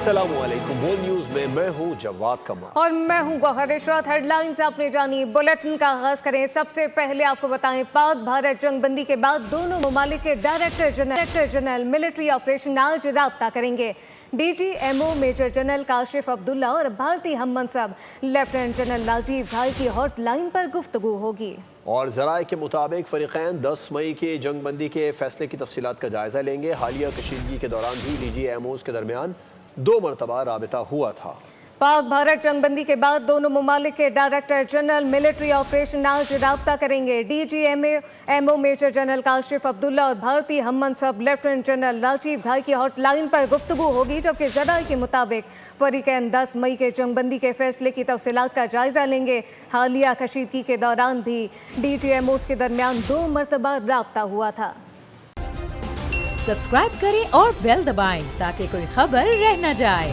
अस्सलामुअलैकुम। World news में मैं हूं जवाद कमाल और मैं हूं गौहर इशरत। हेडलाइंस आपने जानी, बुलेटिन का आगाज करें। सबसे पहले आपको बताएं, पाक भारत जंगबंदी के बाद दोनों ममालिक के डायरेक्टर जनरल मिलिट्री ऑपरेशन आज राब्ता करेंगे। DGMO major general Kashif Abdullah और भारतीय हम मनसब लेफ्टिनेंट जनरल राजीव घाई की हॉटलाइन पर गुफ्तगू होगी। और ज़राए के मुताबिक फरीक़ैन 10 मई के जंगबंदी के फैसले की तफसीलात का जायज़ा लेंगे। हालिया कशीदगी के दौरान भी DGMOs के दरमियान 2 मरतबा राबिता हुआ था। पाक भारत जंगबंदी के बाद दोनों ममालिक के डायरेक्टर जनरल मिलिट्री ऑपरेशन आज राब्ता करेंगे। DGMO major general Kashif Abdullah और भारतीय हम मनसब लेफ्टिनेंट जनरल राजीव घाई की हॉटलाइन पर गुफ्तगू होगी, जबकि ज़राए के मुताबिक फरीक़ैन 10 मई के जंगबंदी के फैसले की तफसीलात का जायज़ा लेंगे। हालिया कशीदगी के दौरान भी DGMOs के दरमियान 2 मरतबा राब्ता हुआ था। सब्सक्राइब करें और बेल दबाएं ताकि कोई खबर रह न जाए।